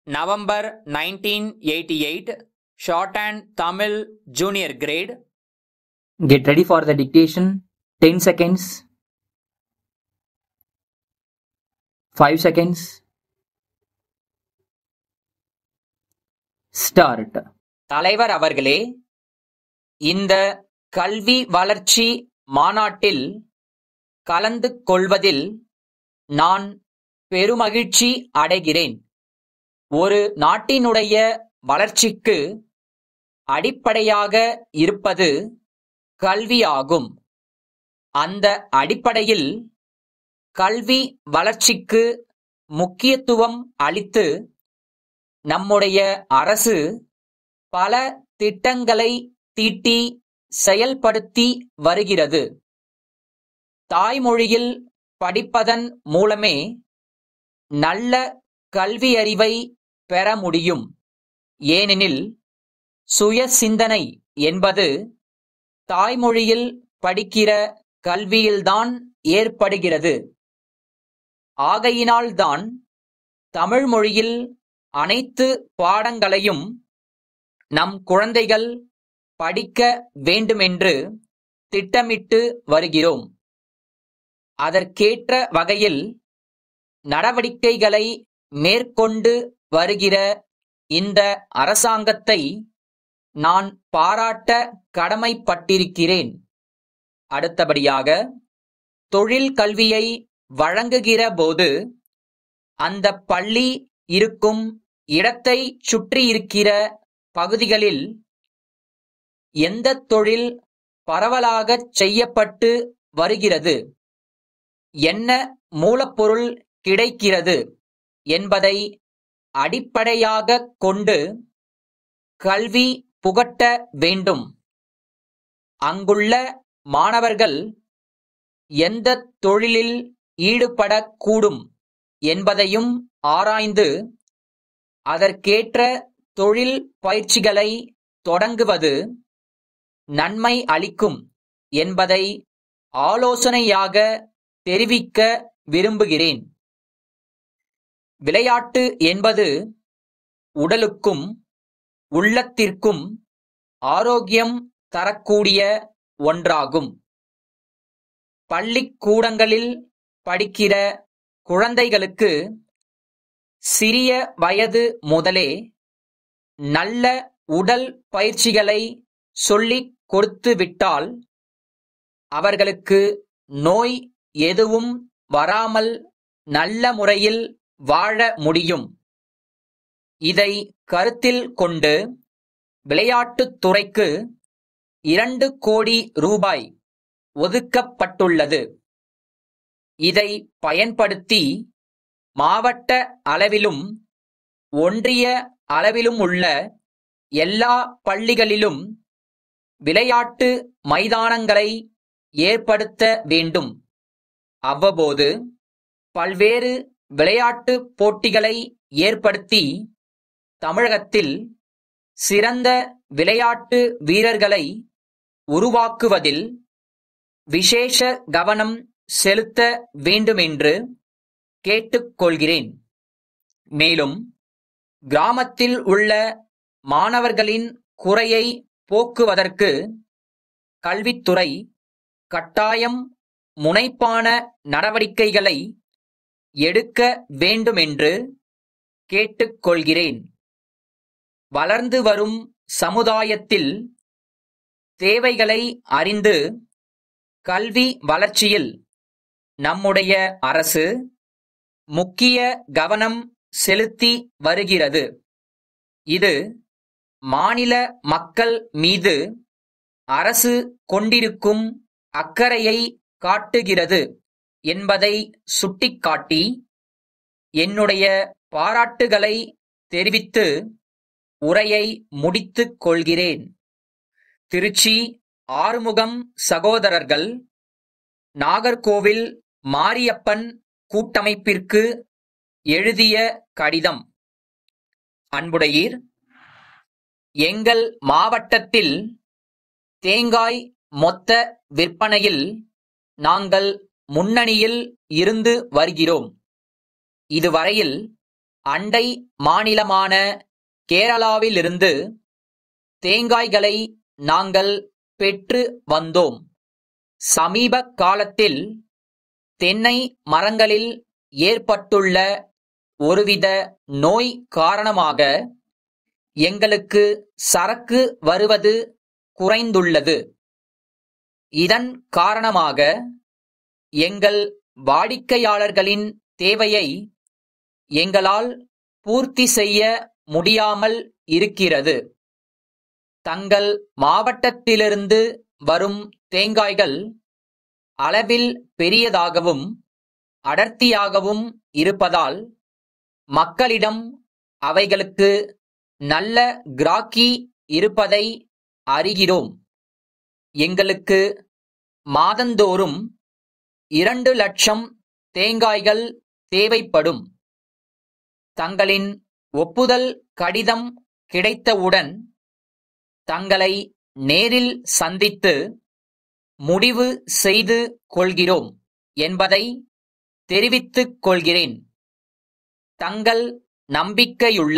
November 1988, Shorthand Tamil Junior Grade. Get ready for the dictation. 10 seconds. 5 seconds. Start. தலைவர் அவர்களே, இந்த கல்வி வளர்ச்சி மாநாட்டில் கலந்து கொள்வதில் நான் பெருமகிழ்ச்சி அடைகிறேன். ஒரு நாட்டினுடைய வளர்ச்சிக்கு அடிப்படையாக இருப்பது கல்வியாகும். அந்த அடிப்படையில் கல்வி வளர்ச்சிக்கு முக்கியத்துவம் அளித்து நம்முடைய அரசு பல திட்டங்களை தீட்டி செயல்படுத்தி வருகிறது. தாய்மொழியில் படிப்பதன் மூலமே நல்ல கல்வியறிவை பெற முடியும். ஏனெனில் சுய சிந்தனை என்பது தாய்மொழியில் படிக்கிற கல்வியில்தான் ஏற்படுகிறது. ஆகையினால்தான் தமிழ் மொழியில் அனைத்து பாடங்களையும் நம் குழந்தைகள் படிக்க வேண்டுமென்று திட்டமிட்டு வருகிறோம். அதற்கேற்ற வகையில் நடவடிக்கைகளை மேற்கொண்டு வருகிற இந்த அரசாங்கத்தை நான் பாராட்ட கடமைப்பட்டிருக்கிறேன். அடுத்தபடியாக, தொழில் கல்வியை வழங்குகிற போது அந்த பள்ளி இருக்கும் இடத்தை சுற்றியிருக்கிற பகுதிகளில் எந்த தொழில் பரவலாகச் செய்யப்பட்டு வருகிறது, என்ன மூலப்பொருள் கிடைக்கிறது என்பதை அடிப்படையாகக் கொண்டு கல்வி புகட்ட வேண்டும். அங்குள்ள மாணவர்கள் எந்த தொழிலில் ஈடுபடக்கூடும் என்பதையும் ஆராய்ந்து அதற்கேற்ற தொழில் பயிற்சிகளை தொடங்குவது நன்மை அளிக்கும் என்பதை ஆலோசனையாக தெரிவிக்க விரும்புகிறேன். விளையாட்டு என்பது உடலுக்கும் உள்ளத்திற்கும் ஆரோக்கியம் தரக்கூடிய ஒன்றாகும். பள்ளிக்கூடங்களில் படிக்கிற குழந்தைகளுக்கு சிறிய வயது முதலே நல்ல உடல் பயிற்சிகளை சொல்லிக் கொடுத்துவிட்டால் அவர்களுக்கு நோய் எதுவும் வராமல் நல்ல முறையில் வாழ முடியும். இதை கருத்தில் கொண்டு விளையாட்டுத் துறைக்கு 2 கோடி ரூபாய் ஒதுக்கப்பட்டுள்ளது. இதை பயன்படுத்தி மாவட்ட அளவிலும் ஒன்றிய அளவிலும் உள்ள எல்லா பள்ளிகளிலும் விளையாட்டு மைதானங்களை ஏற்படுத்த வேண்டும். அவ்வப்போது பல்வேறு விளையாட்டு போட்டிகளை ஏற்படுத்தி தமிழகத்தில் சிறந்த விளையாட்டு வீரர்களை உருவாக்குவதில் விசேஷ கவனம் செலுத்த வேண்டுமென்று கேட்டுக்கொள்கிறேன். மேலும் கிராமத்தில் உள்ள மாணவர்களின் குறையை போக்குவதற்கு கல்வித்துறை கட்டாயம் முனைப்பான நடவடிக்கைகளை எடுக்க வேண்டுமென்று கேட்டுக்கொள்கிறேன். வளர்ந்து வரும் சமுதாயத்தில் தேவைகளை அறிந்து கல்வி வளர்ச்சியில் நம்முடைய அரசு முக்கிய கவனம் செலுத்தி வருகிறது. இது மாநில மக்கள் மீது அரசு கொண்டிருக்கும் அக்கறையை காட்டுகிறது என்பதை சுட்டிக்காட்டி என்னுடைய பாராட்டுகளை தெரிவித்து உரையை முடித்துக் கொள்கிறேன். திருச்சி ஆறுமுகம் சகோதரர்கள், நாகர்கோவில் மாரியப்பன் கூட்டமைப்பிற்கு எழுதிய கடிதம். அன்புடையீர், எங்கள் மாவட்டத்தில் தேங்காய் மொத்த விற்பனையில் நாங்கள் முன்னணியில் இருந்து வருகிறோம். இதுவரையில் அண்டை மாநிலமான கேரளாவிலிருந்து தேங்காய்களை நாங்கள் பெற்று வந்தோம். சமீப காலத்தில் தென்னை மரங்களில் ஏற்பட்டுள்ள ஒருவித நோய் காரணமாக எங்களுக்கு சரக்கு வருவது குறைந்துள்ளது. இதன் காரணமாக எங்கள் வாடிக்கையாளர்களின் தேவையை எங்களால் பூர்த்தி செய்ய முடியாமல் இருக்கிறது. தங்கள் மாவட்டத்திலிருந்து வரும் தேங்காய்கள் அளவில் பெரியதாகவும் அடர்த்தியாகவும் இருப்பதால் மக்களிடம் அவைகளுக்கு நல்ல கிராக்கி இருப்பதை அறிகிறோம். எங்களுக்கு மாதந்தோறும் 2 லட்சம் தேங்காய்கள் தேவைப்படும். தங்களின் ஒப்புதல் கடிதம் கிடைத்தவுடன் தங்களை நேரில் சந்தித்து முடிவு செய்து கொள்கிறோம் என்பதை தெரிவித்துக் கொள்கிறேன். தங்கள் நம்பிக்கையுள்ள